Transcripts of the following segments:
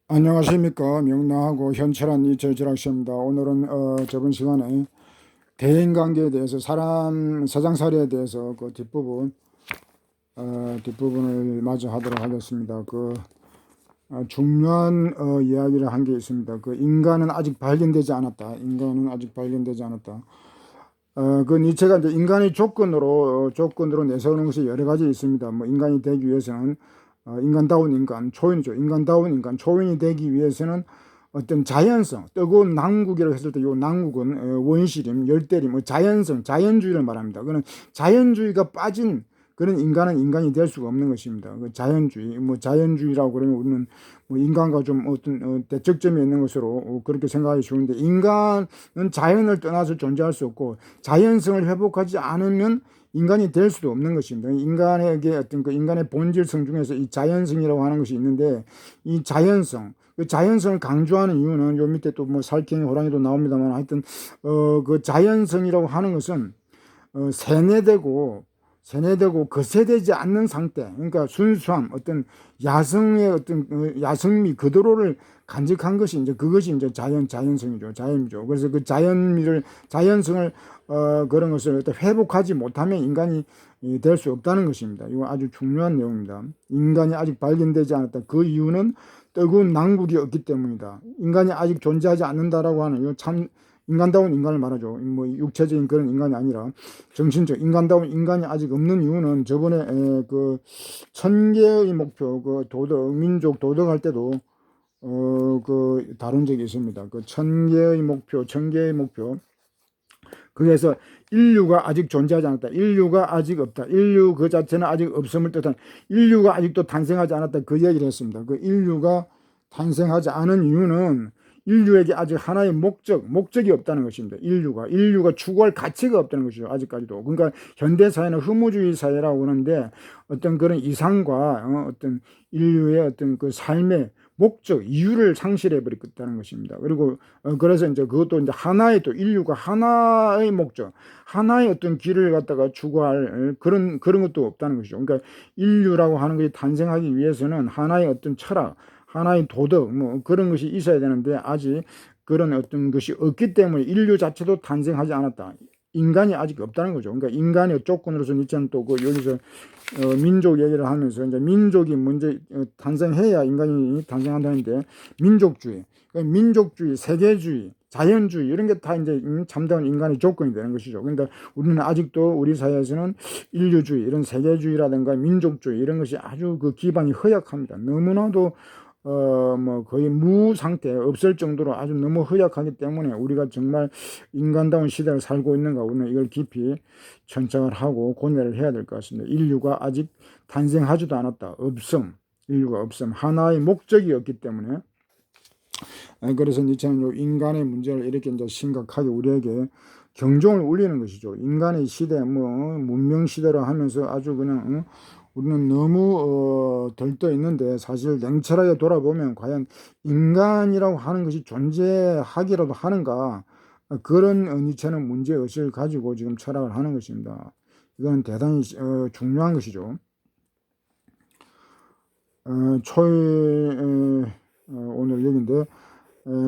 안녕하십니까. 명랑하고 현철한 이철철학씨입니다. 오늘은 저번 시간에 대인관계에 대해서 사장살이에 대해서 그 뒷부분을 마저 하도록 하겠습니다. 중요한 이야기를 한 게 있습니다. 인간은 아직 발견되지 않았다. 인간은 아직 발견되지 않았다. 그 니체가 이제 인간의 조건으로 내세우는 것이 여러 가지 있습니다. 뭐 인간이 되기 위해서는 인간다운 인간, 초인이죠. 인간다운 인간, 초인이 되기 위해서는 어떤 자연성, 뜨거운 난국이라고 했을 때 이 난국은 원시림, 열대림, 뭐 자연성, 자연주의를 말합니다. 그는 자연주의가 빠진 그런 인간은 인간이 될 수가 없는 것입니다. 그 자연주의, 뭐 자연주의라고 그러면 우리는 뭐 인간과 좀 어떤 대척점이 있는 것으로 그렇게 생각하기 좋은데, 인간은 자연을 떠나서 존재할 수 없고 자연성을 회복하지 않으면 인간이 될 수도 없는 것입니다. 인간에게 어떤 그 인간의 본질성 중에서 이 자연성이라고 하는 것이 있는데, 이 자연성, 그 자연성을 강조하는 이유는 요 밑에 또 뭐 살쾡이 호랑이도 나옵니다만, 하여튼 그 자연성이라고 하는 것은 세뇌되고 거세되지 않는 상태, 그러니까 순수함, 어떤 야성의 어떤 야성미 그대로를 간직한 것이 이제 그것이 이제 자연성이죠, 자연이죠. 그래서 그 자연성을 그런 것을 회복하지 못하면 인간이 될 수 없다는 것입니다. 이거 아주 중요한 내용입니다. 인간이 아직 발견되지 않았다. 그 이유는 뜨거운 난국이 없기 때문이다. 인간이 아직 존재하지 않는다라고 하는, 이거 참 인간다운 인간을 말하죠. 뭐 육체적인 그런 인간이 아니라 정신적 인간다운 인간이 아직 없는 이유는, 저번에 그 천개의 목표, 그 도덕, 민족 도덕 할 때도 그 다룬 적이 있습니다. 그 천개의 목표. 그래서 인류가 아직 존재하지 않았다. 인류가 아직 없다. 인류 그 자체는 아직 없음을 뜻한, 인류가 아직도 탄생하지 않았다. 그 얘기를 했습니다. 그 인류가 탄생하지 않은 이유는 인류에게 아직 하나의 목적이 없다는 것입니다. 인류가 추구할 가치가 없다는 것이죠. 아직까지도. 그러니까 현대사회는 허무주의 사회라고 하는데, 어떤 그런 이상과 어떤 인류의 어떤 그 삶의 목적, 이유를 상실해 버렸다는 것입니다. 그리고 그래서 이제 그것도 이제 하나의, 또 인류가 하나의 목적, 하나의 어떤 길을 갖다가 추구할 그런 것도 없다는 것이죠. 그러니까 인류라고 하는 것이 탄생하기 위해서는 하나의 어떤 철학, 하나의 도덕, 뭐 그런 것이 있어야 되는데, 아직 그런 어떤 것이 없기 때문에 인류 자체도 탄생하지 않았다. 인간이 아직 없다는 거죠. 그러니까 인간의 조건으로서 니체는 또 그 여기서 민족 얘기를 하면서, 이제 민족이 먼저 탄생해야 인간이 탄생한다는데, 민족주의, 세계주의, 자연주의 이런 게 다 이제 참다운 인간의 조건이 되는 것이죠. 그러니까 우리는 아직도 우리 사회에서는 인류주의, 이런 세계주의라든가 민족주의 이런 것이 아주 그 기반이 허약합니다. 너무나도 뭐 거의 무상태, 없을 정도로 아주 너무 허약하기 때문에, 우리가 정말 인간다운 시대를 살고 있는가, 우리는 이걸 깊이 천착을 하고 고뇌를 해야 될 것 같습니다. 인류가 아직 탄생하지도 않았다. 인류가 없음. 하나의 목적이 없기 때문에. 그래서 니체는 인간의 문제를 이렇게 이제 심각하게 우리에게 경종을 울리는 것이죠. 인간의 시대, 뭐 문명 시대로 하면서 아주 그냥 우리는 너무 들떠 있는데, 사실 냉철하게 돌아보면 과연 인간이라고 하는 것이 존재하기라도 하는가, 그런 니체는 문제의식을 가지고 지금 철학을 하는 것입니다. 이건 대단히 중요한 것이죠. 오늘 얘기인데,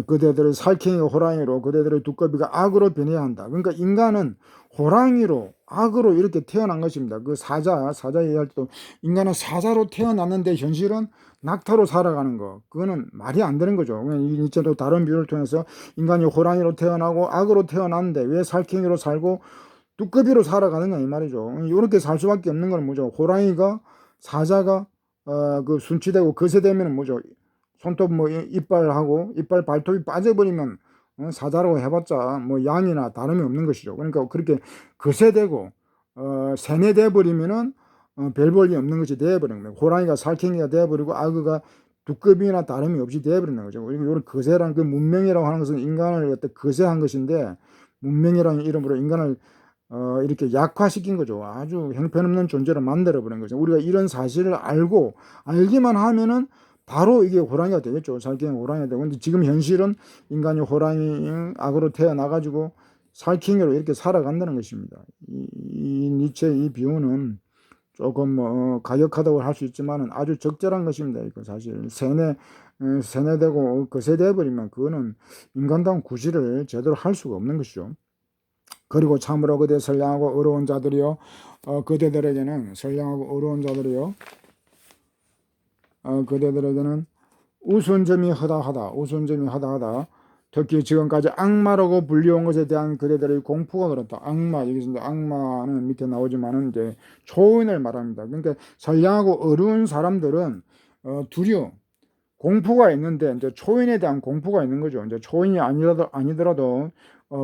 그대들의 살쾡이 호랑이로, 그대들의 두꺼비가 악으로 변해야 한다. 그러니까 인간은 호랑이로, 악으로 이렇게 태어난 것입니다. 그 사자 얘기할 때도, 인간은 사자로 태어났는데 현실은 낙타로 살아가는 거, 그거는 말이 안 되는 거죠. 이제도 다른 비유를 통해서, 인간이 호랑이로 태어나고 악으로 태어났는데 왜 살쾡이로 살고 두꺼비로 살아가느냐 이 말이죠. 이렇게 살 수밖에 없는 건 뭐죠? 사자가 그 순치되고 거세되면 뭐죠? 손톱 뭐 이빨하고 이빨 발톱이 빠져버리면 사자라고 해봤자 뭐 양이나 다름이 없는 것이죠. 그러니까 그렇게 거세되고 세뇌돼 버리면은 별 볼일 없는 것이 되어버리는 거예요. 호랑이가 살쾡이가 되어버리고 악어가 두꺼비나 다름이 없이 되어버리는 거죠. 이런 거세라는, 그 문명이라고 하는 것은 인간을 갖다 거세한 것인데, 문명이라는 이름으로 인간을 이렇게 약화시킨 거죠. 아주 형편없는 존재로 만들어버린 거죠. 우리가 이런 사실을 알기만 하면은 바로 이게 호랑이가 되겠죠. 살쾡이 호랑이가 되고. 근데 지금 현실은 인간이 호랑이 악으로 태어나가지고 살쾡이로 이렇게 살아간다는 것입니다. 이 니체 이 비유는 조금 가격하다고 할 수 있지만은 아주 적절한 것입니다. 이거 사실 세뇌 세뇌되고 거세돼 버리면 그거는 인간다운 구실을 제대로 할 수가 없는 것이죠. 그리고 참으로 그대 선량하고 어려운 자들이요, 그대들에게는 선량하고 어려운 자들이요, 그대들에게는 우선점이 허다하다. 특히 지금까지 악마라고 불려온 것에 대한 그대들의 공포가 그렇다. 악마, 여기서 이제 악마는 밑에 나오지만은 이제 초인을 말합니다. 그러니까 선량하고 어려운 사람들은 두려워, 공포가 있는데 이제 초인에 대한 공포가 있는 거죠. 이제 초인이 아니더라도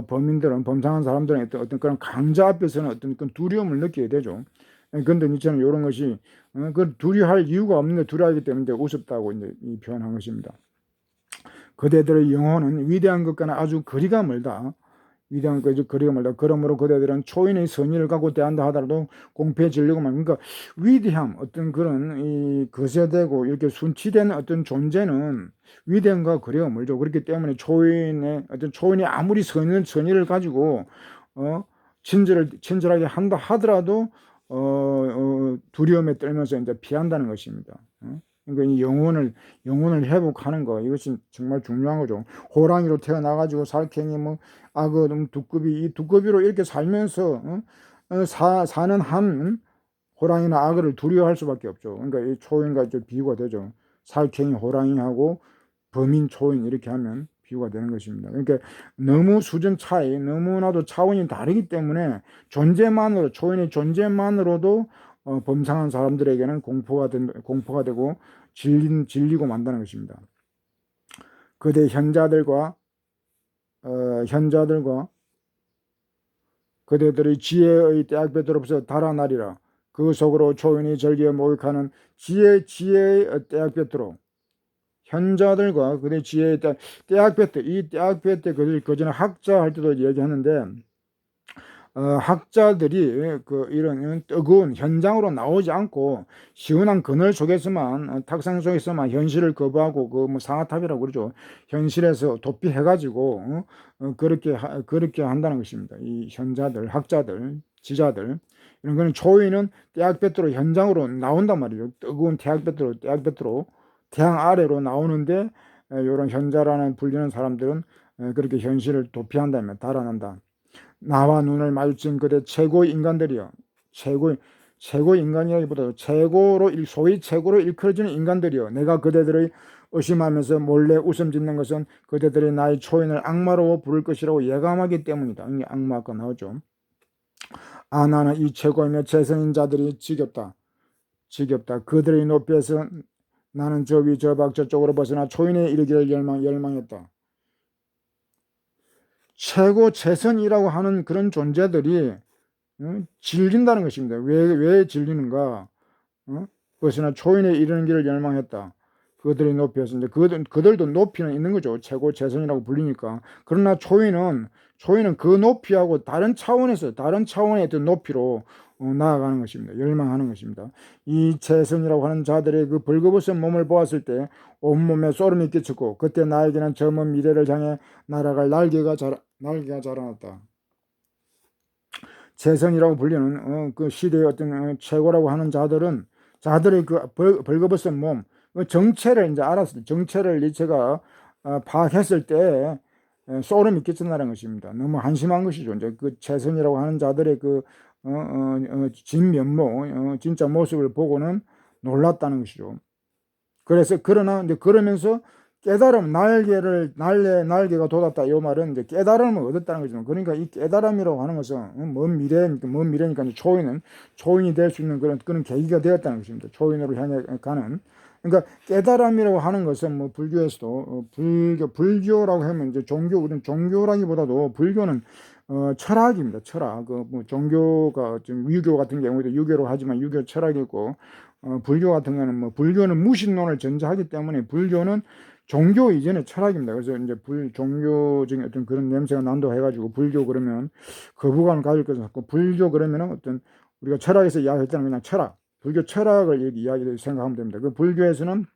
범인들은, 범상한 사람들은 어떤 그런 강자 앞에서는 어떤 그런 두려움을 느끼게 되죠. 그런데 니체는 이런 것이 그 두려워할 이유가 없는데 두려워하기 때문에 우습다고 이제 표현한 것입니다. 그대들의 영혼은 위대한 것과는 아주 거리가 멀다. 위대한 것이 거리가 멀다. 그러므로 그대들은 초인의 선의를 갖고 대한다 하더라도 공패 진리고만, 그러니까 위대함, 어떤 그런 이 거세되고 이렇게 순치된 어떤 존재는 위대함과 거리가 멀죠. 그렇기 때문에 초인이 아무리 선의를 가지고 친절하게 한다 하더라도 두려움에 떨면서 이제 피한다는 것입니다. 그러니까 이 영혼을 회복하는 거, 이것이 정말 중요한 거죠. 호랑이로 태어나가지고 살쾡이 뭐 악어 두꺼비, 이 두꺼비로 이렇게 살면서 사는 한 호랑이나 악어를 두려워할 수밖에 없죠. 그러니까 이 초인과 좀 비유가 되죠. 살쾡이 호랑이하고 범인 초인 이렇게 하면 비유가 되는 것입니다. 그러니까 너무 수준 차이, 너무나도 차원이 다르기 때문에 초인의 존재만으로도 범상한 사람들에게는 공포가 되고 질리고 만다는 것입니다. 그대 현자들과 그대들의 지혜의 떼약볕으로부터 달아나리라. 그 속으로 초인이 절기에 목욕하는 지혜의 떼약볕으로, 현자들과 그대 지혜의 떼약볕, 이 떼약볕에 그 전에 학자 할 때도 얘기하는데, 학자들이 이런 뜨거운 현장으로 나오지 않고 시원한 그늘 속에서만, 탁상 속에서만 현실을 거부하고 뭐 상아탑이라고 그러죠. 현실에서 도피해가지고 그렇게 한다는 것입니다. 이 현자들, 학자들, 지자들, 이런 거는 초인은 떼약볕으로 현장으로 나온단 말이죠. 뜨거운 떼약볕으로 태양 아래로 나오는데, 이런 현자라는 불리는 사람들은 그렇게 현실을 도피한다면 달아난다. 나와 눈을 마주친 그대 최고의 인간들이요. 최고 인간이라기보다 소위 최고로 일컬어지는 인간들이요. 내가 그대들의 의심하면서 몰래 웃음 짓는 것은 그대들이 나의 초인을 악마로 부를 것이라고 예감하기 때문이다. 이게 악마 아까 나오죠. 나는 이 최고이며 최선인 자들이 지겹다. 그들의 높이에서 나는 저 위 저 밖 저쪽으로 벗어나 초인에 이르기를 열망했다. 최고 최선이라고 하는 그런 존재들이 질린다는 것입니다. 왜 질리는가? 그것이나 초인에 이르는 길을 열망했다. 그들이 높이에서 이제 그들도 높이는 있는 거죠. 최고 최선이라고 불리니까. 그러나 초인은 그 높이하고 다른 차원의 어떤 높이로 나아가는 것입니다. 열망하는 것입니다. 이 최선이라고 하는 자들의 그 벌거벗은 몸을 보았을 때 온몸에 소름이 끼쳤고, 그때 나에게는 저 먼 미래를 향해 날아갈 날개가 자라났다. 최선이라고 불리는 그 시대의 어떤 최고라고 하는 자들의 그 벌거벗은 몸, 정체를 이제 알았을 때, 정체를 니체가 파악했을 때 소름이 끼친다는 것입니다. 너무 한심한 것이죠. 이제 그 최선이라고 하는 자들의 그 진면모, 진짜 모습을 보고는 놀랐다는 것이죠. 그러나 이제 그러면서 깨달음, 날개가 돋았다. 이 말은 이제 깨달음을 얻었다는 거죠. 그러니까 이 깨달음이라고 하는 것은 먼 미래니까 이제 초인이 될 수 있는 그런 계기가 되었다는 것입니다. 초인으로 향해 가는. 그러니까 깨달음이라고 하는 것은 뭐 불교에서도 불교라고 하면 이제 우리는 종교라기보다도 불교는 철학입니다. 철학. 뭐 종교가 좀 유교 같은 경우에도 유교로 하지만 유교 철학이고, 불교 같은 거는 불교는 무신론을 전제하기 때문에 불교는 종교 이전의 철학입니다. 그래서 이제 종교적인 어떤 그런 냄새가 난다고 해가지고 불교 그러면 거부감을 가질 것은 없고, 불교 그러면은 어떤 우리가 철학에서 이야기했다는 그냥 불교 철학을 생각하면 됩니다. 그 불교에서는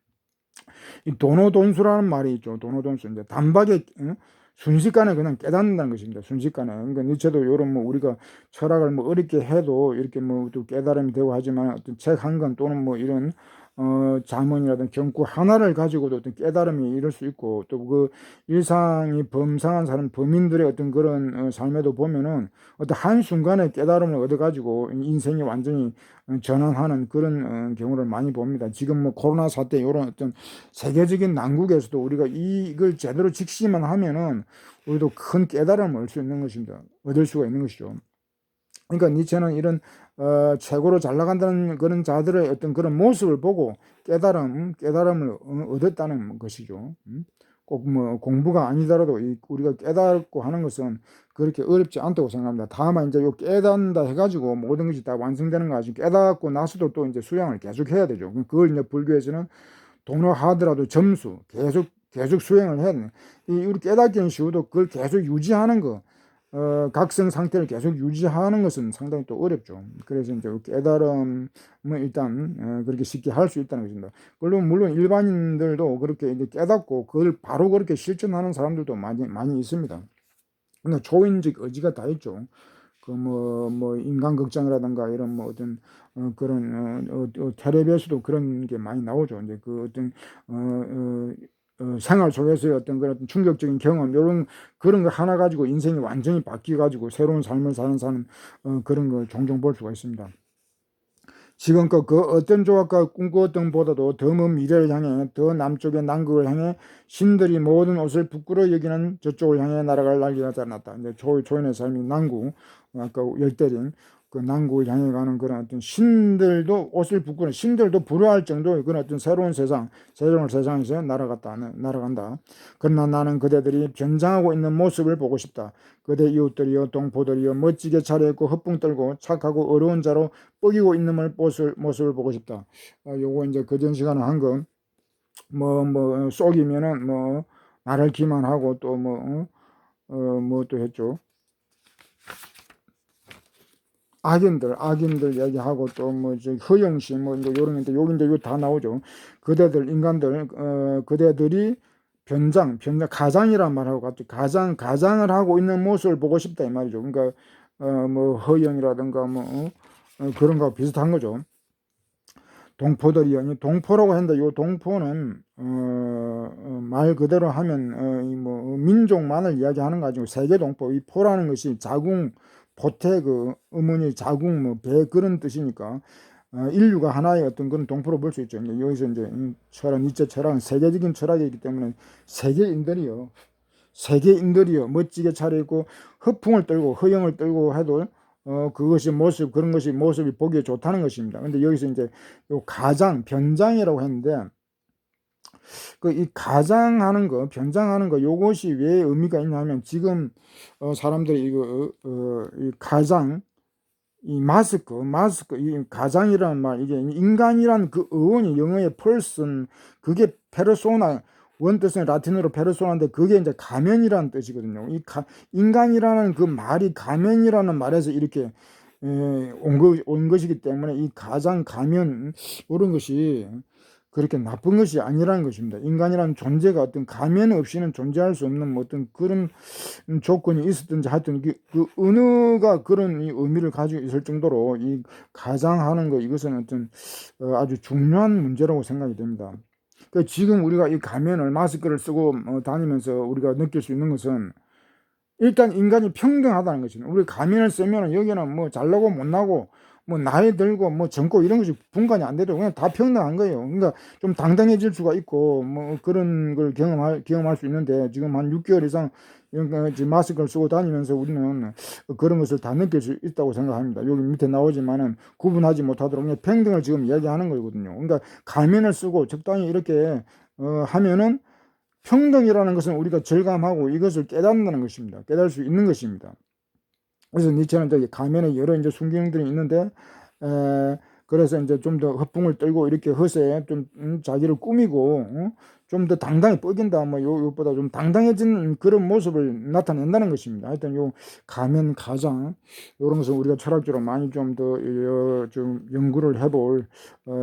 이 도노돈수라는 말이 있죠. 도노돈수. 이제 단박에 순식간에 그냥 깨닫는다는 것입니다. 순식간에. 그러니까 니체도 이런 우리가 철학을 어렵게 해도 이렇게 또 깨달음이 되고 하지만 어떤 책 한 권 또는 이런 자문이라든 경구 하나를 가지고도 어떤 깨달음이 이룰 수 있고, 또 그 일상이 범상한 사람, 범인들의 어떤 그런 삶에도 보면은 어떤 한순간에 깨달음을 얻어가지고 인생이 완전히 전환하는 그런 경우를 많이 봅니다. 지금 뭐 코로나 사태 이런 어떤 세계적인 난국에서도 우리가 이걸 제대로 직시만 하면은 우리도 큰 깨달음을 얻을 수 있는 것입니다. 얻을 수가 있는 것이죠. 그러니까 니체는 이런 최고로 잘 나간다는 그런 자들의 어떤 그런 모습을 보고 깨달음을 얻었다는 것이죠. 꼭 뭐 공부가 아니더라도 우리가 깨닫고 하는 것은 그렇게 어렵지 않다고 생각합니다. 다만 이제 요 깨닫는다 해가지고 모든 것이 다 완성되는 거 아니죠. 깨닫고 나서도 또 이제 수양을 계속 해야 되죠. 그걸 이제 불교에서는 독로하더라도 점수 계속 수행을 해야 돼. 우리 깨닫기는 쉬워도 그걸 계속 유지하는 거, 각성 상태를 계속 유지하는 것은 상당히 또 어렵죠. 그래서 이제 깨달음은 일단 그렇게 쉽게 할 수 있다는 것입니다. 물론 일반인들도 그렇게 이제 깨닫고 그걸 바로 그렇게 실천하는 사람들도 많이 있습니다. 그러니까 초인적 의지가 다 있죠. 그 뭐 인간극장이라든가 이런 뭐 어떤 그런 텔레비에서도 그런 게 많이 나오죠. 이제 그 어떤 생활 속에서의 어떤 그런 충격적인 경험, 이런 그런 거 하나 가지고 인생이 완전히 바뀌어 가지고 새로운 삶을 사는 사람, 그런 걸 종종 볼 수가 있습니다. 지금껏 그 어떤 조각가 꿈꾸었던 보다도 더 먼 미래를 향해, 더 남쪽의 남극을 향해 신들이 모든 옷을 부끄러워 여기는 저쪽을 향해 날아갈 날개가 나타났다. 이제 초인의 삶이 남극, 아까 열대린 그 남극을 향해 가는 그런 어떤 신들도 옷을 부끄러워, 신들도 부러워할 정도의 그런 어떤 새로운 세상에서 날아간다. 그러나 나는 그대들이 변장하고 있는 모습을 보고 싶다. 그대 이웃들이여 동포들이여 멋지게 차려입고 헛붕 떨고 착하고 어려운 자로 뻐기고 있는 모습을 보고 싶다. 요거 이제 그전 시간에 한 거, 쏙이면은 나를 기만하고 또 뭐 또 했죠. 악인들 얘기하고 또 허영심 요런 게 요긴데 요 다 나오죠. 그대들 인간들 그대들이 가장이란 말하고 같이 가장을 하고 있는 모습을 보고 싶다 이 말이죠. 그러니까 허영이라든가 그런 거 비슷한 거죠. 동포들이요. 동포라고 했는데 요 동포는 말 그대로 하면 민족만을 이야기하는 거 가지고 세계 동포, 이 포라는 것이 자궁 포태 그 어머니 자궁 배 그런 뜻이니까 인류가 하나의 어떤 그런 동포로 볼 수 있죠. 여기서 이제 니체 철학은 세계적인 철학이기 때문에 세계인들이요 멋지게 차려입고 허풍을 떨고 허영을 떨고 해도 그것이 그런 것이 모습이 보기에 좋다는 것입니다. 근데 여기서 이제 요 변장이라고 했는데, 이 변장하는 거, 요것이 왜 의미가 있냐면, 지금, 사람들이 이 마스크, 이 가장이라는 말, 이게 인간이란 그 어원이 영어의 person, 그게 페르소나, 원뜻은 라틴어로 페르소나인데 그게 이제 가면이라는 뜻이거든요. 인간이라는 그 말이 가면이라는 말에서 이렇게 온 것이기 때문에 이 가면 이런 것이 그렇게 나쁜 것이 아니라는 것입니다. 인간이라는 존재가 어떤 가면 없이는 존재할 수 없는 어떤 그런 조건이 있었든지 하여튼 그 언어가 그런 의미를 가지고 있을 정도로 이 가장하는 거, 이것은 어떤 아주 중요한 문제라고 생각이 됩니다. 지금 우리가 이 가면을 마스크를 쓰고 다니면서 우리가 느낄 수 있는 것은 일단 인간이 평등하다는 것입니다. 우리 가면을 쓰면 여기는 잘나고 못나고 나이 들고 젊고 이런 것이 분간이 안 되도 그냥 다 평등한 거예요. 그러니까 좀 당당해질 수가 있고 그런 걸 경험할 수 있는데, 지금 한 6개월 이상 마스크를 쓰고 다니면서 우리는 그런 것을 다 느낄 수 있다고 생각합니다. 여기 밑에 나오지만은 구분하지 못하도록 그냥 평등을 지금 이야기하는 거거든요. 그러니까 가면을 쓰고 적당히 이렇게 하면은 평등이라는 것은 우리가 절감하고 이것을 깨닫는 것입니다. 깨달을 수 있는 것입니다. 그래서 니체는 저기 가면에 여러 이제 순경들이 있는데, 그래서 이제 좀 더 허풍을 떨고 이렇게 허세에 좀 자기를 꾸미고 좀 더 당당히 뻐긴다, 요보다 좀 당당해진 그런 모습을 나타낸다는 것입니다. 하여튼 요 가면 가장 요런 것은 우리가 철학적으로 많이 좀 더 좀 연구를 해볼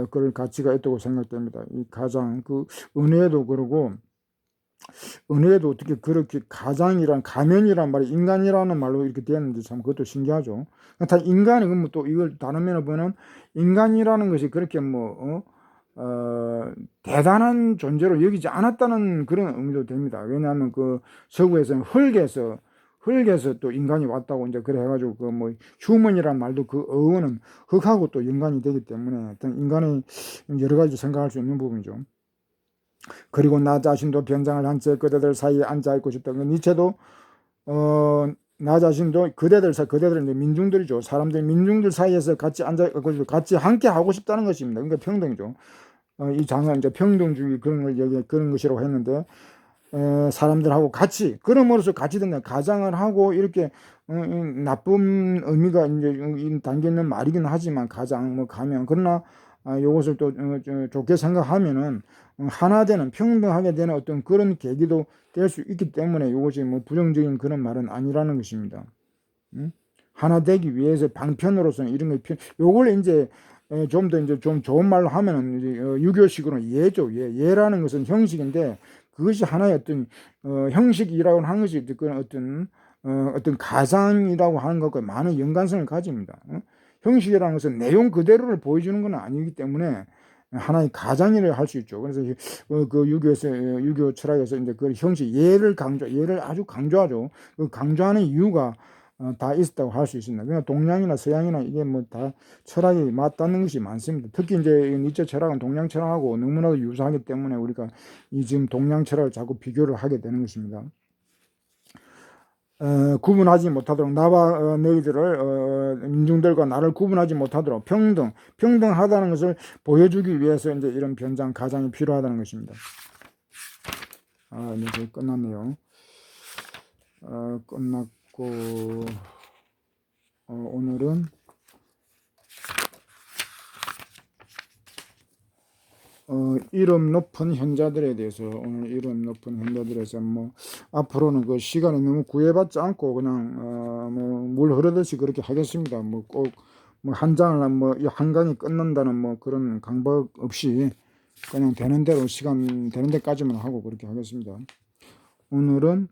그런 가치가 있다고 생각됩니다. 이 가장 그 은혜도 그러고, 은혜도 어떻게 그렇게 가면이란 말이 인간이라는 말로 이렇게 되었는지 참 그것도 신기하죠. 다 인간이 또 이걸 다른 면을 보면 인간이라는 것이 그렇게 대단한 존재로 여기지 않았다는 그런 의미도 됩니다. 왜냐하면 그 서구에서는 흙에서 또 인간이 왔다고 이제 그래 해가지고 그 뭐 휴먼이란 말도 그 어원은 흙하고 또 연관이 되기 때문에 어떤 인간의 여러 가지 생각할 수 있는 부분이죠. 그리고 나 자신도 변장을 한 채 그대들 사이에 앉아 있고 싶다. 니체도 나 자신도 그대들은 이제 민중들이죠. 민중들 사이에서 같이 앉아 있고 같이 함께 하고 싶다는 것입니다. 그러니까 평등이죠. 이 장은 이제 평등주의 그런 것이라고 했는데, 사람들하고 같이, 그럼으로써 같이 된다. 가장을 하고 이렇게 나쁜 의미가 이제 담겨 있는 말이긴 하지만 가장 뭐 가면 그러나 이것을 또 좋게 생각하면은 하나 되는 평등하게 되는 어떤 그런 계기도 될 수 있기 때문에 이것이 뭐 부정적인 그런 말은 아니라는 것입니다. 하나 되기 위해서 방편으로서는 이런 거 요걸 이제 좀 더 이제 좀 좋은 말로 하면은 이제 유교식으로 예죠. 예라는 것은 형식인데 그것이 하나의 어떤 형식이라고 하는 것이 그런 어떤 가상이라고 하는 것과 많은 연관성을 가집니다. 형식이라는 것은 내용 그대로를 보여주는 건 아니기 때문에 하나의 가장이라 할 수 있죠. 그래서 그 유교 철학에서 이제 그 형식 예를 아주 강조하죠. 그 강조하는 이유가 다 있었다고 할 수 있습니다. 그러니까 동양이나 서양이나 이게 뭐 다 철학이 맞닿는 것이 많습니다. 특히 이제 니체 철학은 동양 철학하고 너무나도 유사하기 때문에 우리가 이 지금 동양 철학을 자꾸 비교를 하게 되는 것입니다. 구분하지 못하도록 나와 너희들을 민중들과 나를 구분하지 못하도록 평등하다는 것을 보여주기 위해서 이제 이런 변장 가장이 필요하다는 것입니다. 이제 끝났네요. 끝났고 오늘은 이름 높은 현자들에 대해서 오늘 이름 높은 현자들에서 뭐 앞으로는 그 시간이 너무 구애받지 않고 그냥 뭐 물 흐르듯이 그렇게 하겠습니다. 뭐 꼭 뭐 한 장을 뭐 한 강이 끝난다는 뭐 그런 강박 없이 그냥 되는 대로 시간 되는 데까지만 하고 그렇게 하겠습니다. 오늘은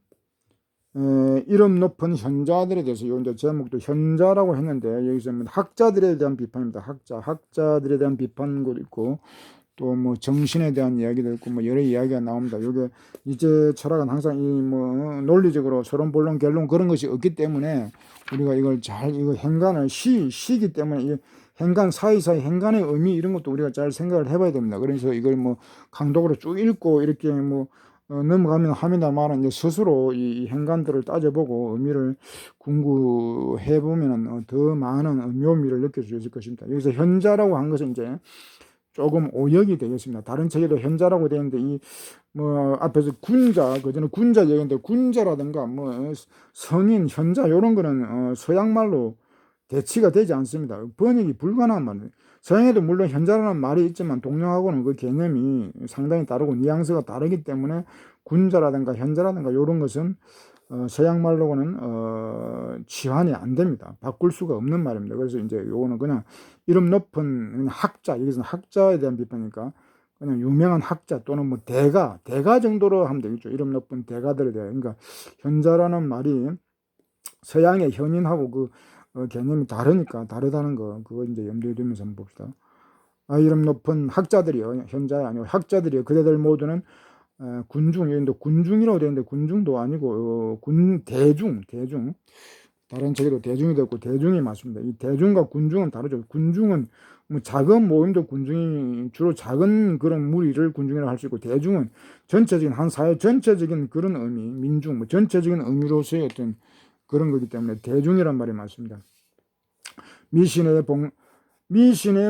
이름 높은 현자들에 대해서 이제 제목도 현자라고 했는데 여기서 뭐 학자들에 대한 비판입니다. 학자들에 대한 비판도 있고 또 뭐 정신에 대한 이야기도 있고 뭐 여러 이야기가 나옵니다. 이게 이제 철학은 항상 이 뭐 논리적으로 서론 본론 결론 그런 것이 없기 때문에 우리가 이걸 이거 행간을 시기 때문에 이 행간 사이사이 행간의 의미 이런 것도 우리가 잘 생각을 해봐야 됩니다. 그래서 이걸 뭐 강독으로 쭉 읽고 이렇게 뭐 넘어가면 합니다만 이제 스스로 이 행간들을 따져보고 의미를 궁구해 보면은 더 많은 묘미를 느낄 수 있을 것입니다. 여기서 현자라고 한 것은 이제 조금 오역이 되겠습니다. 다른 책에도 현자라고 되어 있는데 이 뭐 앞에서 군자 그전에 군자 얘기했는데 군자라든가 뭐 성인 현자 이런 거는 서양 말로 대치가 되지 않습니다. 번역이 불가능한 말이에요. 서양에도 물론 현자라는 말이 있지만 동양하고는 그 개념이 상당히 다르고 뉘앙스가 다르기 때문에 군자라든가 현자라든가 이런 것은 서양 말로는 치환이 안 됩니다. 바꿀 수가 없는 말입니다. 그래서 이제 요거는 그냥 이름 높은 학자, 여기서는 학자에 대한 비판이니까 그냥 유명한 학자 또는 뭐 대가 정도로 하면 되겠죠. 이름 높은 대가들에 대해. 그러니까 현자라는 말이 서양의 현인하고 그 개념이 다르다는 거 그거 이제 염두에 두면서 한번 봅시다. 이름 높은 학자들이요, 현자가 아니고 학자들이요, 그대들 모두는 군중이라고 되어 있는데 군중도 아니고 대중 다른 책에도 대중이 되었고 대중이 맞습니다. 이 대중과 군중은 다르죠. 군중은 뭐 작은 모임도 군중이 주로 작은 그런 무리를 군중이라고 할 수 있고 대중은 전체적인 한 사회 전체적인 그런 의미 민중 뭐 전체적인 의미로서의 어떤 그런 거기 때문에 대중이란 말이 맞습니다. 미신에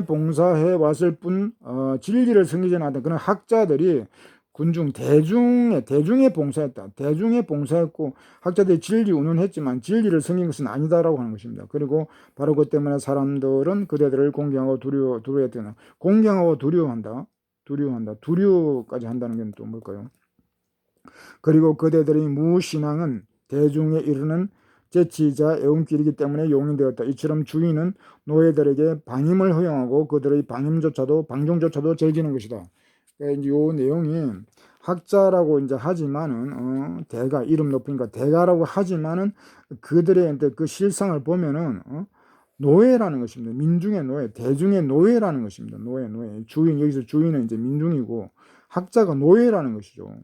봉사해 왔을 뿐 진리를 섬기지 않았던 그런 학자들이 대중에 봉사했다. 대중에 봉사했고 학자들이 진리 운운했지만 진리를 섬긴 것은 아니다라고 하는 것입니다. 그리고 바로 그 때문에 사람들은 그대들을 공경하고 두려워했다. 공경하고 두려워까지 한다는 게 또 뭘까요? 그리고 그대들의 무신앙은 대중에 이르는 재치이자 애움길이기 때문에 용인되었다. 이처럼 주인은 노예들에게 방임을 허용하고 그들의 방종조차도 즐기는 것이다. 그러니까 이제 요 내용이 학자라고 이제 하지만은 이름 높으니까 대가라고 하지만은 그들의 그 실상을 보면은 노예라는 것입니다. 민중의 노예, 대중의 노예라는 것입니다. 노예. 주인, 여기서 주인은 이제 민중이고, 학자가 노예라는 것이죠.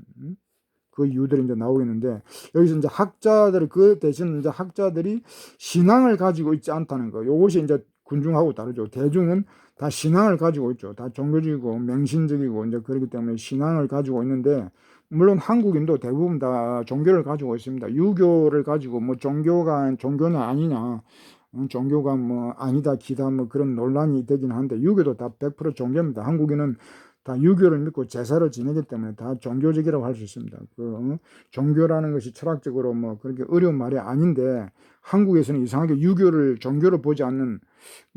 그 이유들이 이제 나오겠는데, 여기서 이제 그 대신 이제 학자들이 신앙을 가지고 있지 않다는 거. 요것이 이제 군중하고 다르죠. 대중은 다 신앙을 가지고 있죠. 다 종교적이고 맹신적이고 이제 그렇기 때문에 신앙을 가지고 있는데, 물론 한국인도 대부분 다 종교를 가지고 있습니다. 유교를 가지고 뭐 종교는 아니냐, 종교가 뭐 아니다 기다 뭐 그런 논란이 되긴 한데, 유교도 다 100% 종교입니다. 한국인은 다 유교를 믿고 제사를 지내기 때문에 다 종교적이라고 할 수 있습니다. 종교라는 것이 철학적으로 뭐 그렇게 어려운 말이 아닌데, 한국에서는 이상하게 종교를 보지 않는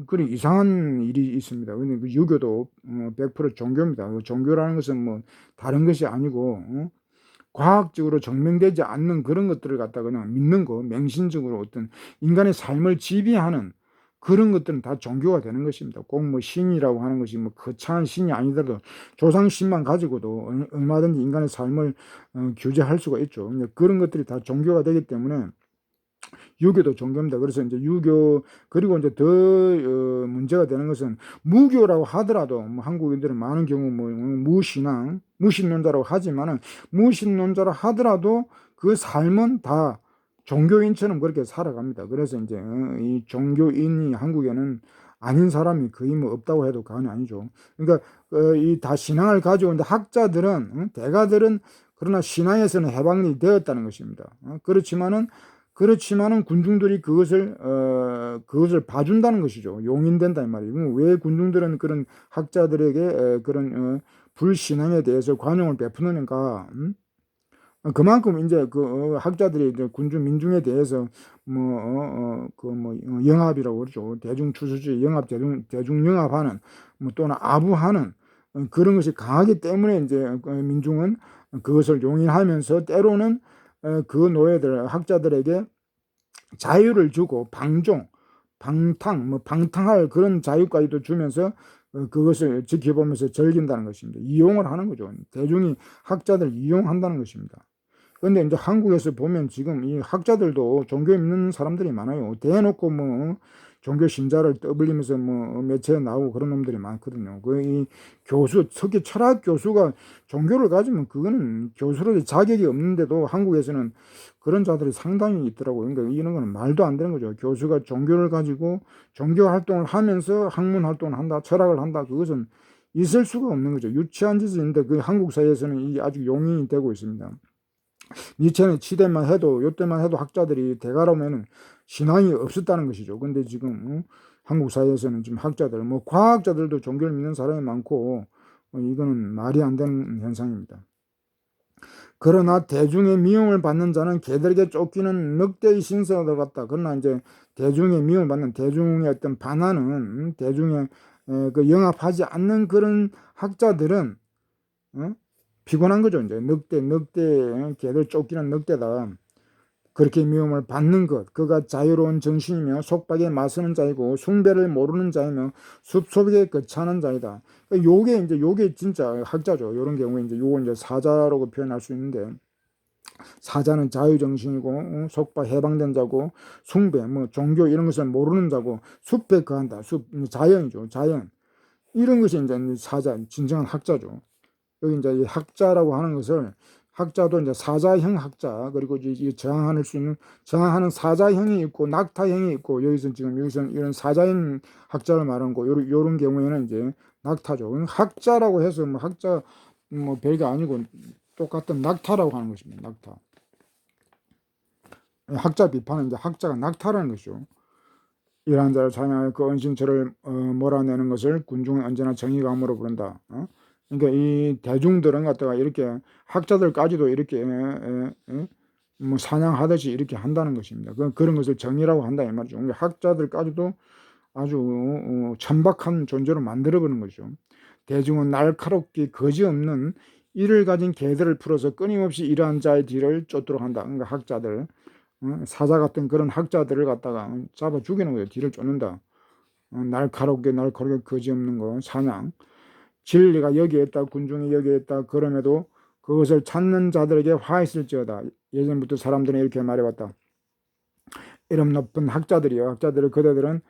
그런 이상한 일이 있습니다. 근데 그 유교도 100% 종교입니다. 종교라는 것은 뭐 다른 것이 아니고, 과학적으로 증명되지 않는 그런 것들을 갖다 그냥 믿는 거, 맹신적으로 어떤 인간의 삶을 지배하는 그런 것들은 다 종교가 되는 것입니다. 꼭 뭐 신이라고 하는 것이 뭐 거창한 신이 아니더라도 조상신만 가지고도 얼마든지 인간의 삶을 규제할 수가 있죠. 그런 것들이 다 종교가 되기 때문에 유교도 종교입니다. 그래서 이제 그리고 이제 더 문제가 되는 것은, 무교라고 하더라도 뭐 한국인들은 많은 경우 뭐 무신론자라고 하지만은, 무신론자라 하더라도 그 삶은 다 종교인처럼 그렇게 살아갑니다. 그래서 이제 이 종교인이 한국에는 아닌 사람이 거의 뭐 없다고 해도 과언이 아니죠. 그러니까 이 다 신앙을 가지고 있는데, 학자들은 대가들은 그러나 신앙에서는 해방이 되었다는 것입니다. 그렇지만은 군중들이 그것을 봐준다는 것이죠. 용인된다 이 말이에요. 왜 군중들은 그런 학자들에게 그런 불신앙에 대해서 관용을 베푸는가? 그만큼 이제 학자들이 이제 군중 민중에 대해서 영합이라고 그러죠. 대중 추수주의 영합, 대중 영합하는 뭐 또는 아부하는 그런 것이 강하기 때문에 이제 민중은 그것을 용인하면서 때로는 그 노예들 학자들에게 자유를 주고 방탕할 그런 자유까지도 주면서 그것을 지켜보면서 즐긴다는 것입니다. 이용을 하는 거죠. 대중이 학자들 이용한다는 것입니다. 그런데 이제 한국에서 보면 지금 이 학자들도 종교에 믿는 사람들이 많아요. 대놓고 뭐 종교 신자를 떠벌리면서 뭐 매체에 나오고 그런 놈들이 많거든요. 이 특히 철학 교수가 종교를 가지면 그거는 교수로서 자격이 없는데도 한국에서는 그런 자들이 상당히 있더라고요. 그러니까 이런 거는 말도 안 되는 거죠. 교수가 종교를 가지고 종교 활동을 하면서 학문 활동을 한다, 철학을 한다. 그것은 있을 수가 없는 거죠. 유치한 짓인데 그 한국 사회에서는 이 아주 용인이 되고 있습니다. 니체는 요때만 해도 학자들이 대가로면은 신앙이 없었다는 것이죠. 근데 지금 한국 사회에서는 지금 학자들, 뭐 과학자들도 종교를 믿는 사람이 많고, 이거는 말이 안 되는 현상입니다. 그러나 대중의 미움을 받는 자는 개들에게 쫓기는 늑대의 신세와 같다. 그러나 이제 대중의 미움을 받는, 대중의 어떤 반하는, 대중의 영합하지 않는 그런 학자들은 피곤한 거죠. 이제 늑대, 개들 쫓기는 늑대다. 그렇게 미움을 받는 것, 그가 자유로운 정신이며 속박에 맞서는 자이고 숭배를 모르는 자이며 숲속에 거처하는 자이다. 요게 진짜 학자죠. 이런 경우에 요거 이제 사자라고 표현할 수 있는데, 사자는 자유 정신이고 속박 해방된 자고, 숭배, 뭐 종교 이런 것을 모르는 자고, 숲에 거한다. 자연이죠. 자연. 이런 것이 이제 사자, 진정한 학자죠. 여기 이제 이 학자라고 하는 것을, 학자도 이제 사자형 학자, 그리고 이제 저항하는 사자형이 있고 낙타형이 있고, 여기서는 이런 사자형 학자를 말하는 거, 요런 경우에는 이제 낙타죠. 학자라고 해서 뭐 학자 뭐 별게 아니고 똑같은 낙타라고 하는 것입니다. 낙타. 학자 비판은 이제 학자가 낙타라는 것이죠. 이러한 자를 찬양하여 그 은신처를 몰아내는 것을 군중은 언제나 정의감으로 부른다. 그러니까 이 대중들은 갖다가 이렇게 학자들까지도 이렇게 뭐 사냥하듯이 이렇게 한다는 것입니다. 그런 것을 정의라고 한다 이 말이죠. 그러니까 학자들까지도 아주 천박한 존재로 만들어버리는 거죠. 대중은 날카롭게 거지없는 이를 가진 개들을 풀어서 끊임없이 이러한 자의 뒤를 쫓도록 한다. 그러니까 학자들, 사자 같은 그런 학자들을 갖다가 잡아 죽이는 거예요. 뒤를 쫓는다. 날카롭게 거지없는 거 사냥. 진리가 여기에 있다, 군중이 여기에 있다. 그럼에도 그것을 찾는 자들에게 화 있을지어다. 예전부터 사람들은 이렇게 말해왔다. 이름 높은 학자들이요. 그대들은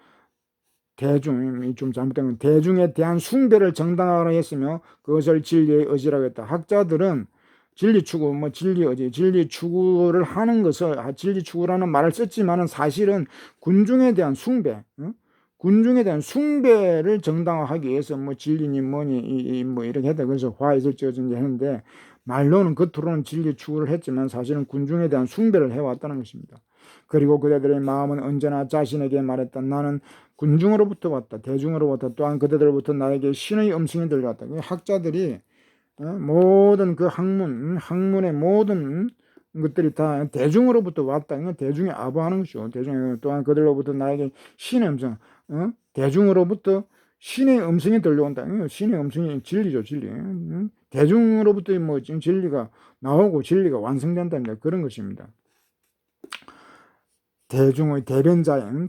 대중, 좀 잘못된 건 대중에 대한 숭배를 정당화하라 했으며 그것을 진리의 의지라고 했다. 학자들은 진리 추구, 뭐 진리 의지, 진리 추구를 하는 것을 진리 추구라는 말을 썼지만은 사실은 군중에 대한 숭배, 군중에 대한 숭배를 정당화하기 위해서 뭐 진리니 뭐니 뭐 이렇게 했다. 그래서 화해를 지어준 했는데 말로는 겉으로는 진리 추구를 했지만 사실은 군중에 대한 숭배를 해왔다는 것입니다. 그리고 그대들의 마음은 언제나 자신에게 말했다. 나는 군중으로부터 왔다. 대중으로부터 또한 그대들로부터 나에게 신의 음성이 들려왔다. 학자들이 모든 그 학문의 모든 것들이 다 대중으로부터 왔다. 대중이 아부하는 것이죠. 대중 또한 그들로부터 나에게 신의 음성, 대중으로부터 신의 음성이 들려온다. 신의 음성이 진리죠, 진리. 대중으로부터 뭐 진리가 나오고 진리가 완성된다는 그런 것입니다. 대중의 대변자인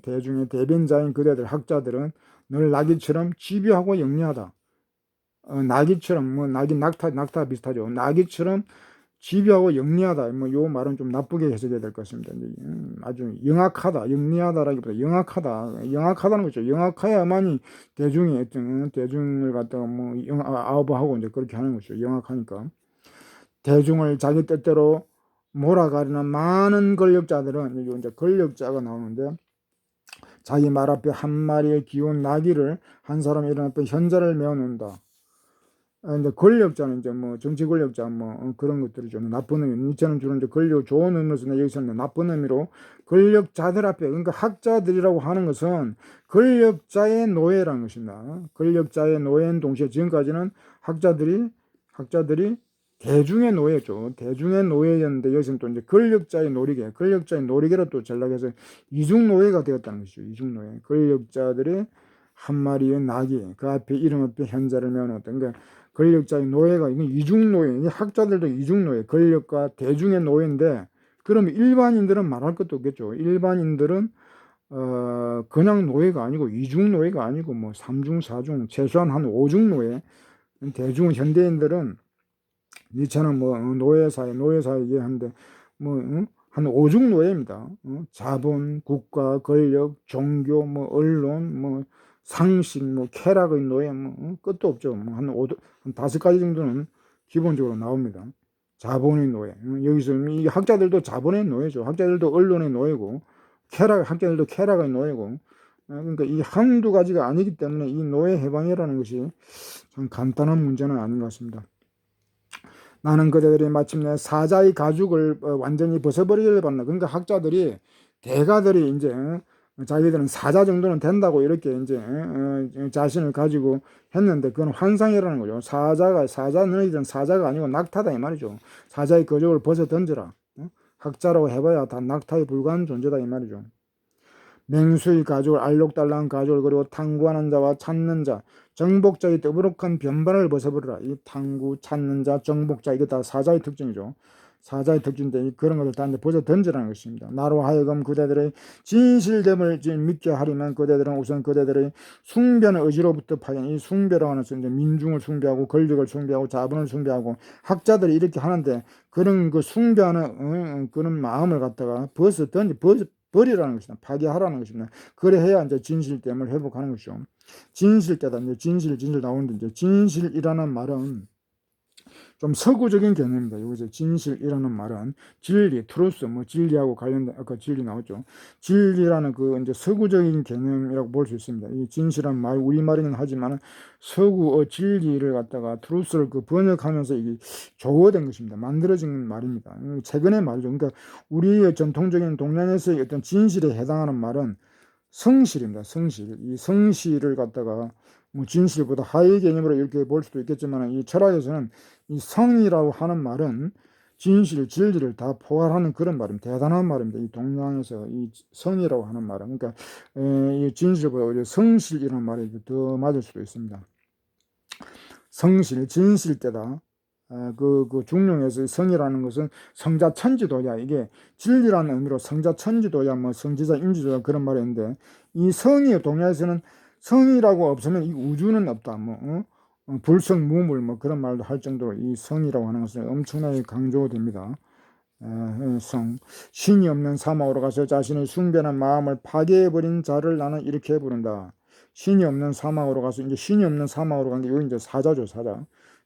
그대들 학자들은 늘 나귀처럼 집요하고 영리하다. 나귀처럼 뭐 낙타 비슷하죠. 나귀처럼 집요하고 영리하다. 뭐 요 말은 좀 나쁘게 해석해야 될 것 같습니다. 아주 영악하다, 영리하다라기보다 영악하다는 거죠. 영악해야만이 대중을 갖다가 뭐 아우버하고 이제 그렇게 하는 거죠. 영악하니까 대중을 자기 뜻대로 몰아가려는 많은 권력자들은 이제 권력자가 나오는데 자기 말 앞에 한 마리의 기운 나귀를 한 사람이 일어나 앞에 현자를 메어놓는다. 이제 권력자는 이제 뭐 정치 권력자 뭐 그런 것들이죠. 나쁜 의미. 니체는 주로 이제 권력 좋은 의미로 쓰는데 여기서는 나쁜 의미로 권력자들 앞에 그러니까 학자들이라고 하는 것은 권력자의 노예라는 것입니다. 권력자의 노예인 동시에 지금까지는 학자들이 대중의 노예죠. 대중의 노예였는데 여기서는 또 이제 권력자의 노리개로 또 전락해서 이중 노예가 되었다는 것이죠. 이중 노예. 권력자들의 한 마리의 나귀 그 앞에 이름 앞에 현자를 메어놓았다. 그러니까 권력자의 노예가 이중 노예. 학자들도 이중 노예. 권력과 대중의 노예인데 그러면 일반인들은 말할 것도 없겠죠. 일반인들은 그냥 노예가 아니고 이중 노예가 아니고 뭐 삼중 사중 최소한 한 오중 노예. 대중 현대인들은 니체는 뭐 노예사회 얘기하는데 뭐 한 오중 노예입니다. 자본, 국가, 권력, 종교, 뭐 언론, 뭐 상식, 뭐 쾌락의 노예, 뭐 끝도 없죠. 뭐 한 5가지 정도는 기본적으로 나옵니다. 자본의 노예. 여기서 이 학자들도 자본의 노예죠. 학자들도 언론의 노예고, 학자들도 쾌락의 노예고. 그러니까 이 한두 가지가 아니기 때문에 이 노예 해방이라는 것이 참 간단한 문제는 아닌 것 같습니다. 나는 그대들이 마침내 사자의 가죽을 완전히 벗어버리려 봤나. 그러니까 학자들이 대가들이 이제 자기들은 사자 정도는 된다고 이렇게 이제 자신을 가지고 했는데 그건 환상이라는 거죠. 너희들은 사자가 아니고 낙타다 이 말이죠. 사자의 가죽을 벗어 던져라. 학자라고 해봐야 다 낙타에 불과한 존재다 이 말이죠. 맹수의 가죽을 알록달락한 가죽을 그리고 탐구하는 자와 찾는 자 정복자의 더부룩한 변발을 벗어버리라. 이 탐구 찾는 자 정복자 이거 다 사자의 특징이죠. 사자의 특징인데 그런 것을 다 이제 벗어 던지라는 것입니다. 나로 하여금 그대들의 진실됨을 믿게 하려면 그대들은 우선 그대들의 숭배는 의지로부터 파견. 이 숭배라고 하는 것은 이제 민중을 숭배하고 권력을 숭배하고 자본을 숭배하고 학자들이 이렇게 하는데 그런 그 숭배하는 그런 마음을 갖다가 버리라는 것이다. 파괴하라는 것입니다. 그래 해야 이제 진실됨을 회복하는 것이죠. 진실되다. 이제 진실 나오는데 이제 진실이라는 말은 좀 서구적인 개념입니다. 여기서 진실이라는 말은 진리, 트루스, 뭐 진리하고 관련된 아까 진리 나왔죠. 진리라는 그 이제 서구적인 개념이라고 볼 수 있습니다. 이 진실한 말 우리말이긴 하지만 서구의 진리를 갖다가 트루스를 그 번역하면서 이게 조어된 것입니다. 만들어진 말입니다. 최근의 말이죠. 그러니까 우리의 전통적인 동양에서의 어떤 진실에 해당하는 말은 성실입니다. 성실. 이 성실을 갖다가 뭐 진실보다 하위 개념으로 이렇게 볼 수도 있겠지만 이 철학에서는 이 성이라고 하는 말은 진실, 진리를 다 포괄하는 그런 말입니다. 대단한 말입니다. 이 동양에서 이 성이라고 하는 말은 그러니까 이 진실보다 오히려 성실이라는 말이 더 맞을 수도 있습니다. 성실, 진실되다. 그 중용에서 성이라는 것은 성자천지도야. 이게 진리라는 의미로 성자천지도야, 뭐 성지자, 인지도야 그런 말이 있는데 이 성이 동양에서는 성이라고 없으면 이 우주는 없다. 뭐 불성무물 뭐 그런 말도 할 정도로 이 성이라고 하는 것은 엄청나게 강조됩니다. 성 신이 없는 사막으로 가서 자신의 숭배한 마음을 파괴해버린 자를 나는 이렇게 부른다. 신이 없는 사막으로 가서 이제 신이 없는 사막으로 간 게 여기 이제 사자죠, 사자.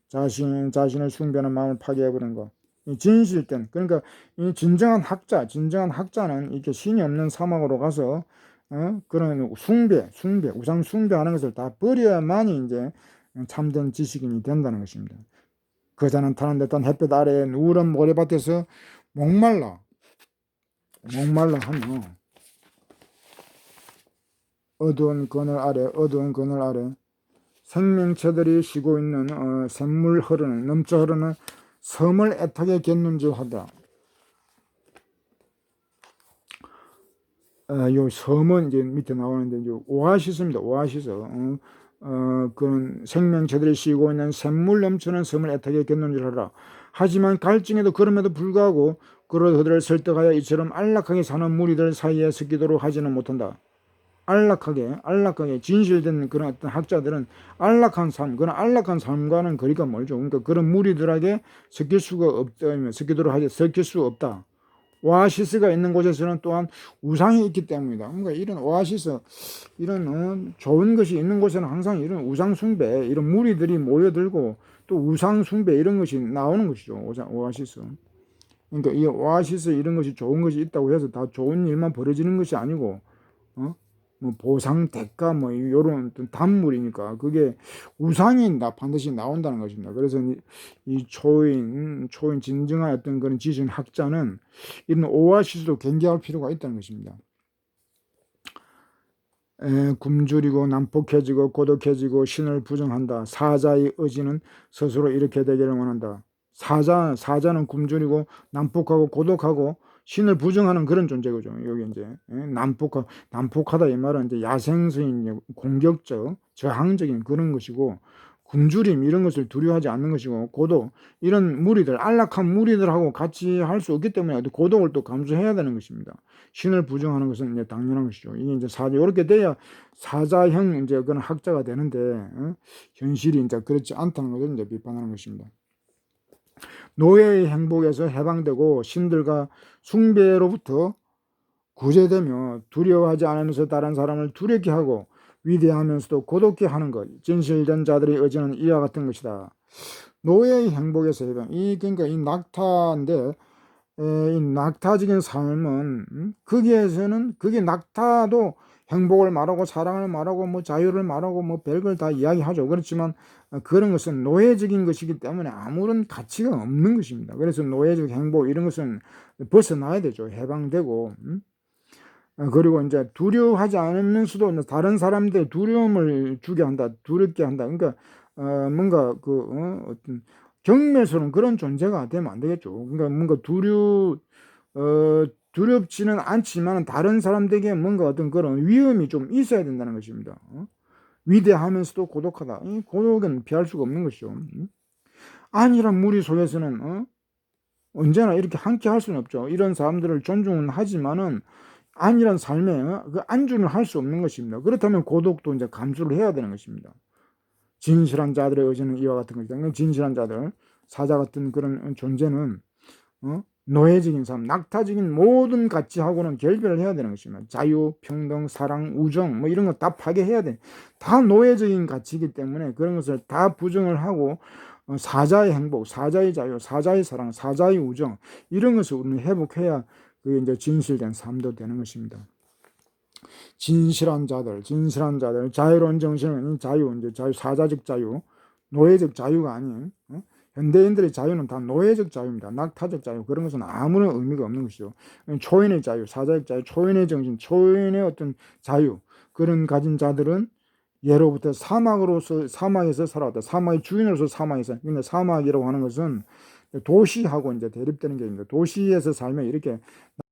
자신을 숭배하는 마음을 파괴해버리는 거. 이 진실된, 그러니까 이 진정한 학자는 이렇게 신이 없는 사막으로 가서 그런 우상 숭배하는 것을 다 버려야만이 이제 참된 지식인이 된다는 것입니다. 그자는 타는 듯한 햇볕 아래에 누런 모래밭에서 목말라 하며 어두운 그늘 아래 생명체들이 쉬고 있는 샘물 넘쳐 흐르는 섬을 애타게 겠는지 하다. 요 섬은 이제 밑에 나오는데 이제 오아시스입니다. 오아시스. 그런 생명체들이 쉬고 있는 샘물 넘치는 섬을 애타게 겠는지 하라. 하지만 갈증에도 그럼에도 불구하고 그들을 설득하여 이처럼 안락하게 사는 무리들 사이에 섞이도록 하지는 못한다. 안락하게 진실된 그런 어떤 학자들은 안락한 삶과는 거리가 멀죠. 그러니까 그런 무리들에게 섞일 수 없다. 오아시스가 있는 곳에서는 또한 우상이 있기 때문이다. 그러니까 이런 오아시스, 이런 좋은 것이 있는 곳에는 항상 이런 우상 숭배, 이런 무리들이 모여들고 또 우상 숭배 이런 것이 나오는 것이죠. 오아시스. 그러니까 이 오아시스 이런 것이 좋은 것이 있다고 해서 다 좋은 일만 벌어지는 것이 아니고, 뭐 보상, 대가, 뭐 이런 어떤 단물이니까 그게 우상이 반드시 나온다는 것입니다. 그래서 이 초인 진정한 어떤 그런 지신 학자는 이런 오아시스도 경계할 필요가 있다는 것입니다. 굶주리고 난폭해지고 고독해지고 신을 부정한다. 사자의 의지는 스스로 이렇게 되기를 원한다. 사자는 굶주리고 난폭하고 고독하고 신을 부정하는 그런 존재거죠. 여기 이제 난폭하다 이 말은 이제 야생적인 공격적, 저항적인 그런 것이고, 굶주림 이런 것을 두려워하지 않는 것이고, 고독 이런 무리들, 안락한 무리들하고 같이 할 수 없기 때문에 고독을 또 감수해야 되는 것입니다. 신을 부정하는 것은 이제 당연한 것이죠. 이게 이제 이렇게 돼야 사자형 이제 그런 학자가 되는데, 현실이 이제 그렇지 않다는 것을 이제 비판하는 것입니다. 노예의 행복에서 해방되고 신들과 숭배로부터 구제되며 두려워하지 않으면서 다른 사람을 두렵게 하고 위대하면서도 고독게 하는 것. 진실된 자들의 의지는 이와 같은 것이다. 노예의 행복에서 해방. 그러니까 이 낙타인데, 이 낙타적인 삶은 거기에서는 그게 낙타도 행복을 말하고 사랑을 말하고 뭐 자유를 말하고 뭐 별걸 다 이야기하죠. 그렇지만 그런 것은 노예적인 것이기 때문에 아무런 가치가 없는 것입니다. 그래서 노예적 행복 이런 것은 벗어나야 되죠. 해방되고. 그리고 이제 두려워하지 않으면서도 다른 사람들의 두려움을 주게 한다, 두렵게 한다. 그러니까 뭔가 어떤 경멸스러운 그런 존재가 되면 안 되겠죠. 그러니까 뭔가 두렵지는 않지만 다른 사람들에게 뭔가 어떤 그런 위험이 좀 있어야 된다는 것입니다. 위대하면서도 고독하다. 이 고독은 피할 수가 없는 것이죠. 안일한 무리 속에서는 언제나 이렇게 함께 할 수는 없죠. 이런 사람들을 존중은 하지만은 안일한 삶에 그 안주는 할 수 없는 것입니다. 그렇다면 고독도 이제 감수를 해야 되는 것입니다. 진실한 자들의 의지는 이와 같은 것이다. 진실한 자들, 사자 같은 그런 존재는 노예적인 삶, 낙타적인 모든 가치하고는 결별을 해야 되는 것입니다. 자유, 평등, 사랑, 우정 뭐 이런 거 다 파괴해야 돼. 다 노예적인 가치이기 때문에 그런 것을 다 부정을 하고 사자의 행복, 사자의 자유, 사자의 사랑, 사자의 우정 이런 것을 우리는 회복해야 그게 이제 진실된 삶도 되는 것입니다. 진실한 자들, 자유로운 정신은 이제 사자적 자유, 노예적 자유가 아닌, 현대인들의 자유는 다 노예적 자유입니다. 낙타적 자유, 그런 것은 아무런 의미가 없는 것이죠. 초인의 자유, 사자적 자유, 초인의 정신, 초인의 어떤 자유, 그런 가진 자들은 예로부터 사막에서 살아왔다. 사막의 주인으로서 사막에서. 근데 사막이라고 하는 것은 도시하고 이제 대립되는 게 있습니다. 도시에서 살면 이렇게